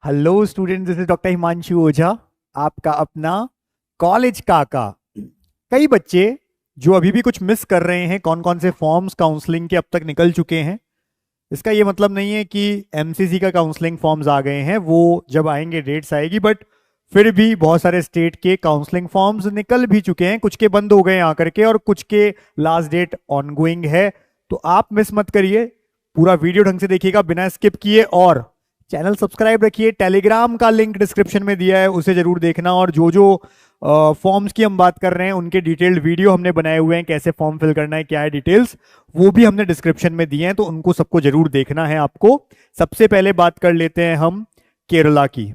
Hello student, this is doctor Himanshu Ojha, आपका अपना college काका। कई बच्चे जो अभी भी कुछ मिस कर रहे हैं, कौन कौन से फॉर्म्स काउंसलिंग के अब तक निकल चुके हैं। इसका ये मतलब नहीं है कि एमसीसी का काउंसलिंग फॉर्म्स आ गए हैं, वो जब आएंगे डेट्स आएगी, बट फिर भी बहुत सारे स्टेट के काउंसलिंग फॉर्म्स निकल भी चुके हैं। कुछ के बंद हो गए हैं आकर के, और कुछ के लास्ट डेट ऑनगोइंग है। तो आप मिस मत करिए, पूरा वीडियो ढंग से देखिएगा बिना स्किप किए, और चैनल सब्सक्राइब रखिए। टेलीग्राम का लिंक डिस्क्रिप्शन में दिया है, उसे जरूर देखना। और जो जो फॉर्म्स की हम बात कर रहे हैं उनके डिटेल्ड वीडियो हमने बनाए हुए हैं, कैसे फॉर्म फिल करना है, क्या है डिटेल्स, वो भी हमने डिस्क्रिप्शन में दिए हैं, तो उनको सबको जरूर देखना है आपको। सबसे पहले बात कर लेते हैं हम केरला की।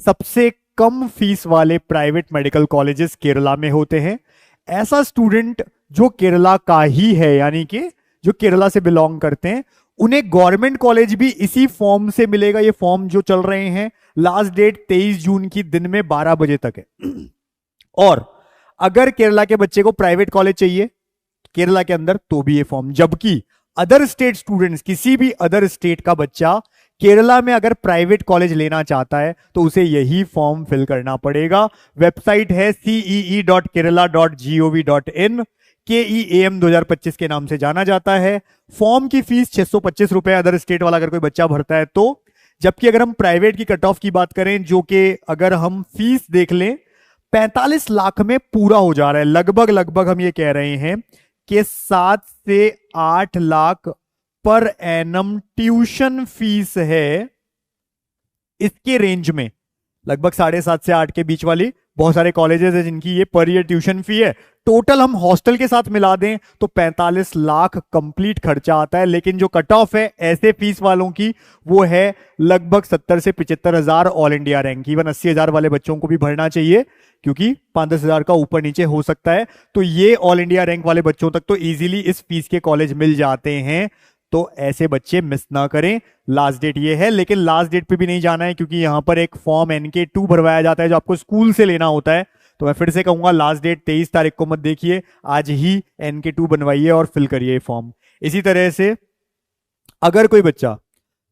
सबसे कम फीस वाले प्राइवेट मेडिकल कॉलेजेस केरला में होते हैं। ऐसा स्टूडेंट जो केरला का ही है, यानी कि जो केरला से बिलोंग करते हैं, उन्हें गवर्नमेंट कॉलेज भी इसी फॉर्म से मिलेगा। ये फॉर्म जो चल रहे हैं, लास्ट डेट 23 जून की दिन में 12 बजे तक है। और अगर केरला के बच्चे को प्राइवेट कॉलेज चाहिए केरला के अंदर, तो भी ये फॉर्म। जबकि अदर स्टेट स्टूडेंट्स, किसी भी अदर स्टेट का बच्चा केरला में अगर प्राइवेट कॉलेज लेना चाहता है तो उसे यही फॉर्म फिल करना पड़ेगा। वेबसाइट है cee.kerala.gov.in, KEAM 2025 के नाम से जाना जाता है। फॉर्म की फीस 625 रुपए अदर स्टेट वाला अगर कोई बच्चा भरता है तो। जबकि अगर हम प्राइवेट की कट ऑफ की बात करें, जो कि अगर हम फीस देख लें 45 लाख में पूरा हो जा रहा है। लगभग लगभग हम ये कह रहे हैं कि 7 से 8 lakh per annum tuition fees है। इसके रेंज में लगभग 7.5 से 8 के बीच वाली बहुत सारे कॉलेजेस है जिनकी ये पर ईयर ट्यूशन फी है। टोटल हम हॉस्टल के साथ मिला दें तो 45 लाख कंप्लीट खर्चा आता है। लेकिन जो कट ऑफ है ऐसे फीस वालों की, वो है लगभग 70 से 75 हजार ऑल इंडिया रैंक। इवन 80 हजार वाले बच्चों को भी भरना चाहिए, क्योंकि 5-10 हजार का ऊपर नीचे हो सकता है। तो ये ऑल इंडिया रैंक वाले बच्चों तक तो इजीली इस फीस के कॉलेज मिल जाते हैं। तो ऐसे बच्चे मिस ना करें। लास्ट डेट ये है, लेकिन लास्ट डेट पे भी नहीं जाना है, क्योंकि यहां पर एक फॉर्म NK2 भरवाया जाता है जो आपको स्कूल से लेना होता है। तो मैं फिर से कहूंगा, लास्ट डेट 23 तारीख को मत देखिए, आज ही NK2 बनवाइए और फिल करिए फॉर्म। इसी तरह से अगर कोई बच्चा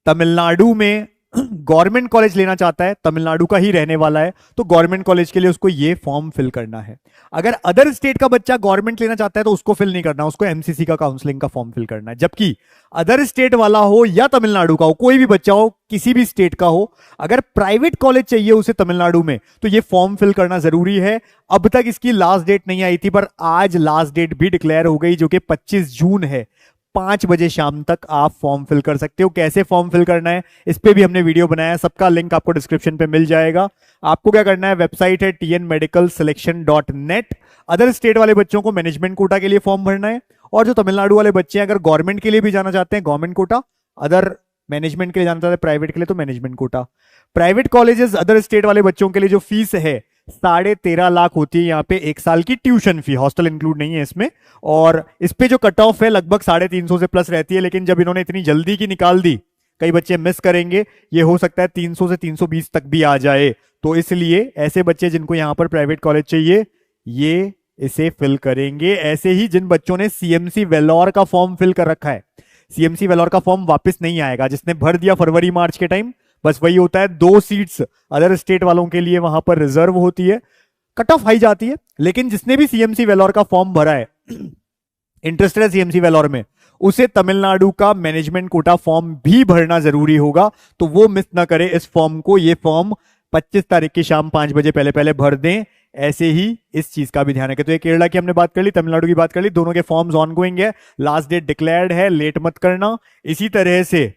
तमिलनाडु में गवर्नमेंट कॉलेज लेना चाहता है, तमिलनाडु का ही रहने वाला है, तो गवर्नमेंट कॉलेज के लिए उसको ये फॉर्म फिल करना है। अगर अदर स्टेट का बच्चा गवर्नमेंट लेना चाहता है तो उसको फिल नहीं करना, उसको एमसीसी का काउंसलिंग का फॉर्म फिल करना है। जबकि अदर स्टेट वाला हो या तमिलनाडु का हो, कोई भी बच्चा हो किसी भी स्टेट का हो, अगर प्राइवेट कॉलेज चाहिए उसे तमिलनाडु में, तो ये फॉर्म फिल करना जरूरी है। अब तक इसकी लास्ट डेट नहीं आई थी, पर आज लास्ट डेट भी डिक्लेयर हो गई, जो कि 25 जून है। 5 बजे शाम तक आप फॉर्म फिल कर सकते हो। कैसे फॉर्म फिल करना है इस पे भी हमने वीडियो बनाया है, सबका लिंक आपको डिस्क्रिप्शन पे मिल जाएगा। आपको क्या करना है, वेबसाइट है tnmedicalselection.net। अदर स्टेट वाले बच्चों को मैनेजमेंट कोटा के लिए फॉर्म भरना है, और जो तमिलनाडु वाले बच्चे हैं अगर गवर्नमेंट के लिए भी जाना चाहते हैं गवर्नमेंट कोटा, अदर मैनेजमेंट के लिए जाना चाहते हैं प्राइवेट के लिए तो management quota. Private colleges other state वाले बच्चों के लिए जो फीस है 13.5 लाख होती है यहाँ पे, 1 साल की ट्यूशन फी, हॉस्टल इंक्लूड नहीं है इसमें। और इस पे जो कट ऑफ है लगभग 350 से प्लस रहती है, लेकिन जब इन्होंने इतनी जल्दी की निकाल दी, कई बच्चे मिस करेंगे, ये हो सकता है 300 से 320 तक भी आ जाए। तो इसलिए ऐसे बच्चे जिनको यहाँ पर प्राइवेट कॉलेज चाहिए, ये इसे फिल करेंगे। ऐसे ही जिन बच्चों ने सीएमसी वेलोर का फॉर्म फिल कर रखा है, सीएमसी वेलोर का फॉर्म वापस नहीं आएगा। जिसने भर दिया फरवरी मार्च के टाइम, बस वही होता है, 2 सीट्स अदर स्टेट वालों के लिए वहां पर रिजर्व होती है, कट ऑफ हाई जाती है। लेकिन जिसने भी सीएमसी वेलोर का फॉर्म भरा है, इंटरेस्टेड है सीएमसी वेलोर में, उसे तमिलनाडु का मैनेजमेंट कोटा फॉर्म भी भरना जरूरी होगा। तो वो मिस ना करे इस फॉर्म को। ये फॉर्म 25 तारीख की शाम 5 बजे पहले पहले भर दें। ऐसे ही इस चीज का भी ध्यान रखें। तो ये केरला की हमने बात कर ली, तमिलनाडु की बात कर ली, दोनों के फॉर्म्स ऑनगोइंग है, लास्ट डेट डिक्लेयर्ड है, लेट मत करना। इसी तरह से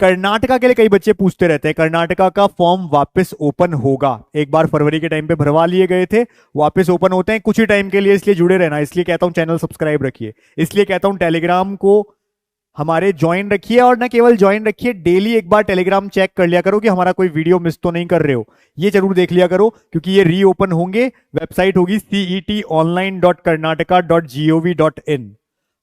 कर्नाटका के लिए कई बच्चे पूछते रहते हैं, कर्नाटका का फॉर्म वापस ओपन होगा। एक बार फरवरी के टाइम पे भरवा लिए गए थे, वापस ओपन होते हैं कुछ ही टाइम के लिए, इसलिए जुड़े रहना। इसलिए कहता हूं चैनल सब्सक्राइब रखिए, इसलिए कहता हूं टेलीग्राम को हमारे ज्वाइन रखिए। और ना केवल ज्वाइन रखिए, डेली एक बार टेलीग्राम चेक कर लिया करो कि हमारा कोई वीडियो मिस तो नहीं कर रहे हो, ये जरूर देख लिया करो, क्योंकि ये रीओपन होंगे। वेबसाइट होगी cetonline.karnataka.gov.in।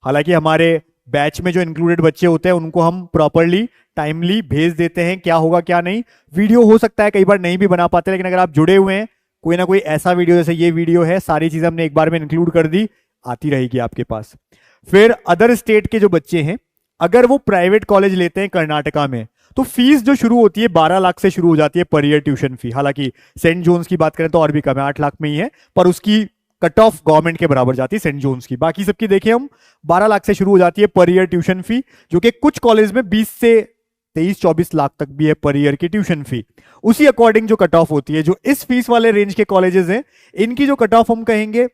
हालांकि हमारे बैच में जो इंक्लूडेड बच्चे होते हैं उनको हम प्रॉपरली टाइमली भेज देते हैं, क्या होगा क्या नहीं। वीडियो हो सकता है कई बार नहीं भी बना पाते, लेकिन अगर आप जुड़े हुए हैं, कोई ना कोई ऐसा वीडियो, जैसे ये वीडियो है, सारी चीजें हमने एक बार में इंक्लूड कर दी, आती रहेगी आपके पास। फिर अदर स्टेट के जो बच्चे हैं, अगर वो प्राइवेट कॉलेज लेते हैं कर्नाटका में, तो फीस जो शुरू होती है 12 लाख से शुरू हो जाती है पर ईयर ट्यूशन फी। हालांकि सेंट जोन्स की बात करें तो और भी कम है, 8 लाख में ही है, पर उसकी कट ऑफ गवर्नमेंट के बराबर जाती है सेंट जोन्स की। बाकी सबकी देखें हम 12 लाख से शुरू हो जाती है पर ईयर ट्यूशन फी, जो कि कुछ कॉलेज में 20 से 23-24 लाख तक भी है पर ईयर की ट्यूशन फी। उसी अकॉर्डिंग जो कट ऑफ होती है, जो इस फीस वाले रेंज के कॉलेजेस हैं, इनकी जो कट ऑफ हम कहेंगे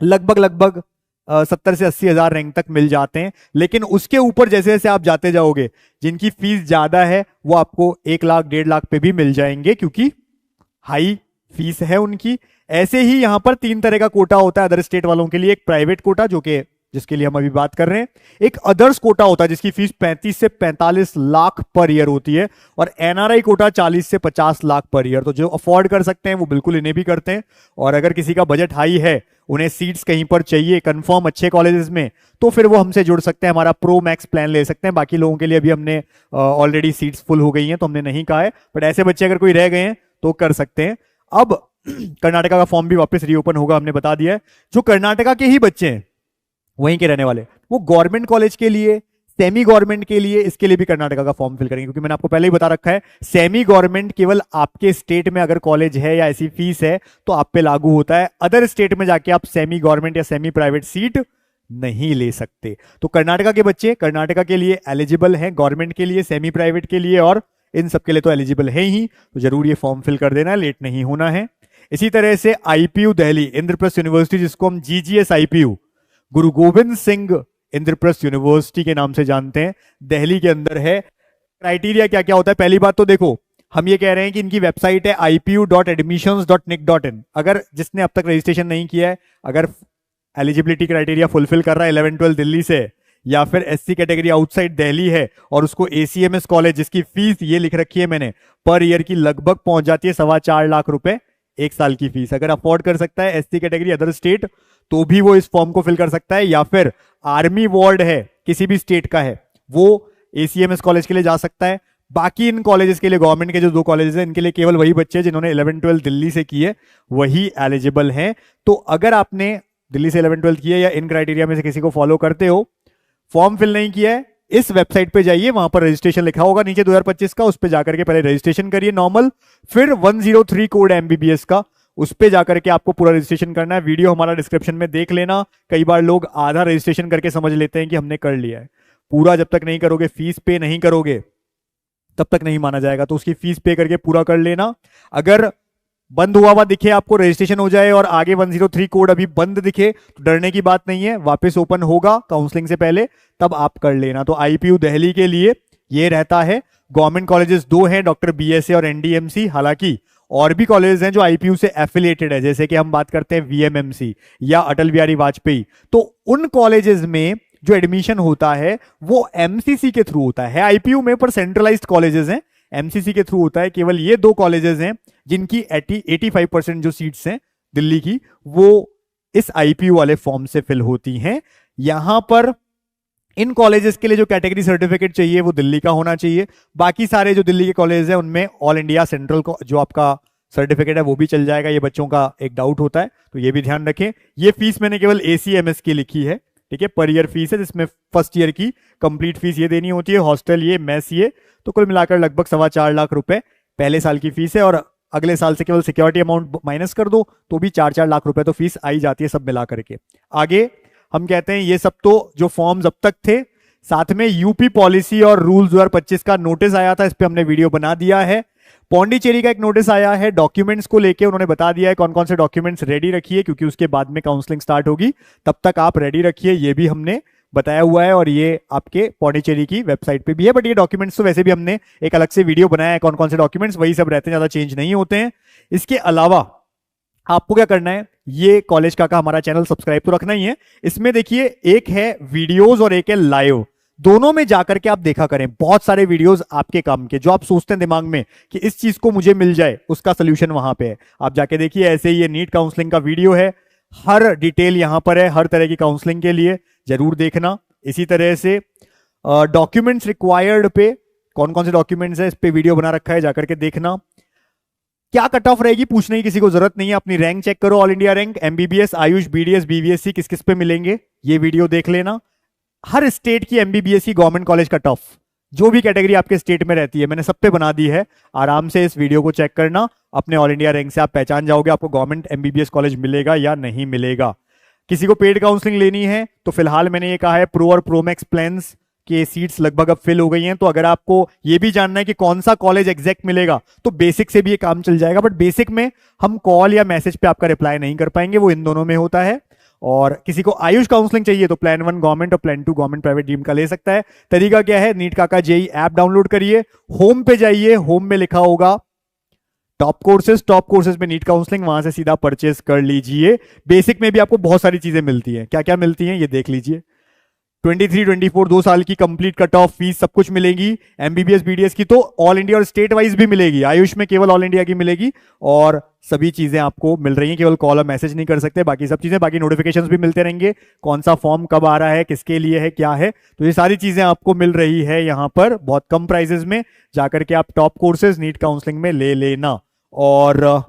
लगभग 70 से 80 हजार रैंक तक मिल जाते हैं। लेकिन उसके ऊपर जैसे जैसे आप जाते जाओगे, जिनकी फीस ज्यादा है वो आपको 1 लाख 1.5 लाख पे भी मिल जाएंगे, क्योंकि हाई फीस है उनकी। ऐसे ही यहां पर 3 तरह का कोटा होता है अदर स्टेट वालों के लिए। एक प्राइवेट कोटा, जो कि जिसके लिए हम अभी बात कर रहे हैं। एक अदर्स कोटा होता है जिसकी फीस 35 से 45 लाख पर ईयर होती है, और एनआरआई कोटा 40 से 50 लाख पर ईयर। तो जो अफोर्ड कर सकते हैं वो बिल्कुल इन्हें भी करते हैं, और अगर किसी का बजट हाई है, उन्हें सीट्स कहीं पर चाहिए कंफर्म अच्छे कॉलेजेस में, तो फिर वो हमसे जुड़ सकते हैं, हमारा प्रो मैक्स प्लान ले सकते हैं। बाकी लोगों के लिए अभी हमने ऑलरेडी सीट्स फुल हो गई हैं तो हमने नहीं कहा है, बट ऐसे बच्चे अगर कोई रह गए हैं तो कर सकते हैं। अब कर्नाटका का फॉर्म भी वापस रीओपन होगा, हमने बता दिया है। जो कर्नाटका के ही बच्चे हैं, वहीं के रहने वाले, वो गवर्नमेंट कॉलेज के लिए, सेमी गवर्नमेंट के लिए, इसके लिए भी कर्नाटका का फॉर्म फिल करेंगे, क्योंकि मैंने आपको पहले ही बता रखा है सेमी गवर्नमेंट केवल आपके स्टेट में अगर कॉलेज है या ऐसी फीस है तो आप पे लागू होता है। अदर स्टेट में जाके आप सेमी गवर्नमेंट या सेमी प्राइवेट सीट नहीं ले सकते। तो कर्नाटका के बच्चे कर्नाटका के लिए एलिजिबल हैं, गवर्नमेंट के लिए, सेमी प्राइवेट के लिए, और इन सब के लिए तो एलिजिबल है ही। तो जरूर ये फॉर्म फिल कर देना, लेट नहीं होना है। इसी तरह से आईपीयू दिल्ली इंद्रप्रस्थ यूनिवर्सिटी, जिसको हम जीजीएस आईपीयू गुरु गोविंद सिंह इंद्रप्रस्थ यूनिवर्सिटी के नाम से जानते हैं, दिल्ली के अंदर है। क्राइटेरिया क्या क्या होता है? पहली बात तो देखो, हम ये कह रहे हैं कि इनकी वेबसाइट है ipu.admissions.nic.in। अगर जिसने अब तक रजिस्ट्रेशन नहीं किया है, अगर एलिजिबिलिटी क्राइटेरिया फुलफिल कर रहा है 11-12 दिल्ली से, या फिर एससी कैटेगरी आउटसाइड दिल्ली है, और उसको एसीएमएस कॉलेज, जिसकी फीस ये लिख रखी है मैंने, पर ईयर की लगभग पहुंच जाती है 4.25 लाख रुपए 1 साल की फीस। अगर अफोर्ड कर सकता है एससी कैटेगरी अदर स्टेट, तो भी वो इस फॉर्म को फिल कर सकता है। या फिर आर्मी वार्ड है, किसी भी स्टेट का है, वो एसीएमएस कॉलेज के लिए जा सकता है। बाकी इन कॉलेजेस के लिए, गवर्नमेंट के जो 2 कॉलेजेस हैं, इनके लिए केवल वही बच्चे जिन्होंने 11-12 दिल्ली से किए वही एलिजिबल हैं। तो अगर आपने दिल्ली से 11-12 किया या इन क्राइटेरिया में से किसी को फॉलो करते हो, फॉर्म फिल नहीं किया है, इस वेबसाइट पे जाइए, वहां पर रजिस्ट्रेशन लिखा होगा नीचे 2025 का, उस पे जाकर के पहले रजिस्ट्रेशन करिए नॉर्मल, फिर 103 कोड एमबीबीएस का, उस पे जाकर के आपको पूरा रजिस्ट्रेशन करना है। वीडियो हमारा डिस्क्रिप्शन में देख लेना। कई बार लोग आधा रजिस्ट्रेशन करके समझ लेते हैं कि हमने कर लिया है। पूरा जब तक नहीं करोगे, फीस पे नहीं करोगे, तब तक नहीं माना जाएगा। तो उसकी फीस पे करके पूरा कर लेना। अगर बंद हुआ दिखे आपको, रजिस्ट्रेशन हो जाए और आगे 103 कोड अभी बंद दिखे, तो डरने की बात नहीं है, वापस ओपन होगा काउंसलिंग से पहले, तब आप कर लेना। तो आईपीयू दिल्ली के लिए ये रहता है। गवर्नमेंट कॉलेजेस 2 हैं, डॉक्टर बीएसए और एनडीएमसी। हालांकि और भी कॉलेजेस हैं जो आईपीयू से एफिलिएटेड है, जैसे कि हम बात करते हैं वीएमएमसी या अटल बिहारी वाजपेयी। तो उन कॉलेजेस में जो एडमिशन होता है वो एमसीसी के थ्रू होता है। आईपीयू में पर सेंट्रलाइज्ड कॉलेजेस हैं, एमसीसी के थ्रू होता है। केवल ये 2 कॉलेजेस हैं जिनकी 85% जो सीट्स हैं दिल्ली की, वो इस आईपीयू वाले फॉर्म से फिल होती हैं। यहां पर इन कॉलेजेस के लिए जो कैटेगरी सर्टिफिकेट चाहिए वो दिल्ली का होना चाहिए। बाकी सारे जो दिल्ली के कॉलेज हैं उनमें ऑल इंडिया सेंट्रल जो आपका सर्टिफिकेट है वो भी चल जाएगा। ये बच्चों का एक डाउट होता है, तो ये भी ध्यान रखें। ये फीस मैंने केवल एसीएमएस की लिखी है, ठीक है, पर ईयर फीस है, जिसमें फर्स्ट ईयर की कंप्लीट फीस ये देनी होती है, हॉस्टल ये, मेस ये, तो कुल मिलाकर लगभग 4.25 लाख रुपए पहले साल की फीस है। और अगले साल से केवल सिक्योरिटी अमाउंट माइनस कर दो तो भी 4-4 लाख रुपए तो फीस आई जाती है सब मिला करके। आगे हम कहते हैं ये सब तो जो फॉर्म्स अब तक थे, साथ में यूपी पॉलिसी और रूल्स 2025 का नोटिस आया था, इस पे हमने वीडियो बना दिया है। पौंडीचेरी का एक नोटिस आया है डॉक्यूमेंट्स को लेके, उन्होंने बता दिया है कौन कौन से डॉक्यूमेंट्स रेडी रखिए, क्योंकि उसके बाद में काउंसलिंग स्टार्ट होगी, तब तक आप रेडी रखिए, ये भी हमने बताया हुआ है। और ये आपके पौंडीचेरी की वेबसाइट पे भी है, बट ये डॉक्यूमेंट्स तो वैसे भी हमने एक अलग से वीडियो बनाया है, कौन कौन से डॉक्यूमेंट्स, वही सब रहते हैं, ज्यादा चेंज नहीं होते हैं। इसके अलावा आपको क्या करना है, ये कॉलेज का हमारा चैनल सब्सक्राइब तो रखना ही है। इसमें देखिए एक है वीडियोस और एक है लाइव, दोनों में जाकर के आप देखा करें। बहुत सारे वीडियोस आपके काम के, जो आप सोचते हैं दिमाग में कि इस चीज को मुझे मिल जाए, उसका सोल्यूशन वहां पे है, आप जाके देखिए। ऐसे ही ये नीट काउंसलिंग का वीडियो है, हर डिटेल यहां पर है, हर तरह की काउंसलिंग के लिए जरूर देखना। इसी तरह से डॉक्यूमेंट्स रिक्वायर्ड पे कौन कौन से डॉक्यूमेंट्स है, इस पे वीडियो बना रखा है, जाकर के देखना। क्या कट ऑफ रहेगी पूछने की किसी को जरूरत नहीं है, अपनी रैंक चेक करो, all India rank, MBBS, Ayush, BDS, BVSc किस किस पे मिलेंगे, ये वीडियो देख लेना। हर स्टेट की एमबीबीएस की गवर्नमेंट कॉलेज कट ऑफ जो भी कैटेगरी आपके स्टेट में रहती है मैंने सब पे बना दी है। आराम से इस वीडियो को चेक करना, अपने ऑल इंडिया रैंक से आप पहचान जाओगे आपको गवर्नमेंट एमबीबीएस कॉलेज मिलेगा या नहीं मिलेगा। किसी को पेड काउंसलिंग लेनी है तो फिलहाल मैंने ये कहा है प्रो और प्रो मैक्स प्लान्स के सीट्स लगभग अब फिल हो गई हैं। तो अगर आपको ये भी जानना है कि कौन सा कॉलेज एग्जैक्ट मिलेगा तो बेसिक से भी ये काम चल जाएगा, बट बेसिक में हम कॉल या मैसेज पे आपका रिप्लाई नहीं कर पाएंगे, वो इन दोनों में होता है। और किसी को आयुष काउंसलिंग चाहिए तो प्लान 1 गवर्नमेंट और प्लान 2 गवर्नमेंट प्राइवेट ड्रीम का ले सकता है। तरीका क्या है, नीट काका जेई ऐप डाउनलोड करिए, होम पे जाइए, होम में लिखा होगा टॉप कोर्सेज में नीट काउंसलिंग, वहां से सीधा परचेस कर लीजिए। बेसिक में भी आपको बहुत सारी चीजें मिलती हैं, क्या क्या मिलती हैं ये देख लीजिए। 23-24 2 साल की कंप्लीट कट ऑफ फीस सब कुछ मिलेगी। एमबीबीएस बीडीएस की तो ऑल इंडिया और स्टेट वाइज भी मिलेगी, आयुष में केवल ऑल इंडिया की मिलेगी। और सभी चीजें आपको मिल रही हैं, केवल कॉल और मैसेज नहीं कर सकते, बाकी सब चीजें, बाकी नोटिफिकेशंस भी मिलते रहेंगे, कौन सा फॉर्म कब आ रहा है, किसके लिए है, क्या है, तो ये सारी चीजें आपको मिल रही है यहाँ पर बहुत कम प्राइसेस में। जाकर के आप टॉप कोर्सेज नीट काउंसलिंग में ले लेना। और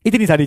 इतनी सारी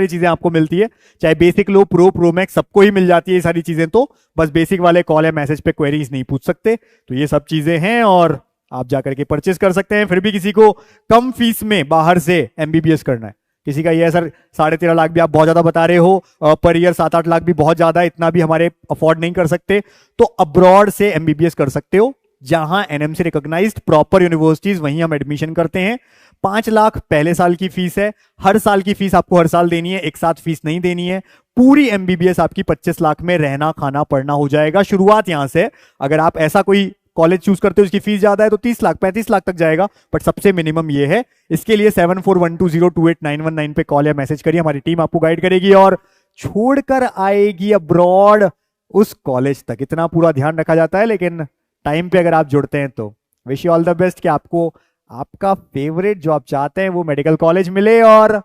चीजें आपको मिलती है, चाहे बेसिक लो प्रो प्रो मैक्स सबको ही मिल जाती है ये सारी चीजें। तो बस बेसिक वाले कॉल या मैसेज पे क्वेरीज नहीं पूछ सकते, तो ये सब चीजें हैं और आप जाकर के परचेस कर सकते हैं। फिर भी किसी को कम फीस में बाहर से एमबीबीएस करना है, किसी का ये है सर 13.5 लाख भी आप बहुत ज्यादा बता रहे हो, पर ईयर 7-8 लाख भी बहुत ज्यादा, इतना भी हमारे अफोर्ड नहीं कर सकते, तो अब्रॉड से एमबीबीएस कर सकते हो, जहां एनएमसी रिकॉग्नाइज्ड प्रॉपर यूनिवर्सिटीज, वहीं हम एडमिशन करते हैं। 5 लाख पहले साल की फीस है, हर साल की फीस आपको हर साल देनी है, एक साथ फीस नहीं देनी है। पूरी एमबीबीएस आपकी 25 लाख में रहना खाना पढ़ना हो जाएगा, शुरुआत यहां से। अगर आप ऐसा कोई कॉलेज चूज करते हो उसकी फीस ज्यादा है तो 30 लाख 35 लाख तक जाएगा, बट सबसे मिनिमम ये है। इसके लिए 7412028919 पे कॉल या मैसेज करिए, हमारी टीम आपको गाइड करेगी और छोड़कर आएगी अब्रॉड उस कॉलेज तक। इतना पूरा ध्यान रखा जाता है, लेकिन टाइम पे अगर आप जुड़ते हैं तो wish you all the best कि आपको आपका फेवरेट जो आप चाहते हैं वो मेडिकल कॉलेज मिले, और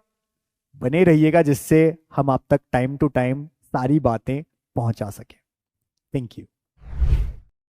बने रहिएगा जिससे हम आप तक टाइम टू टाइम सारी बातें पहुंचा सके। Thank you.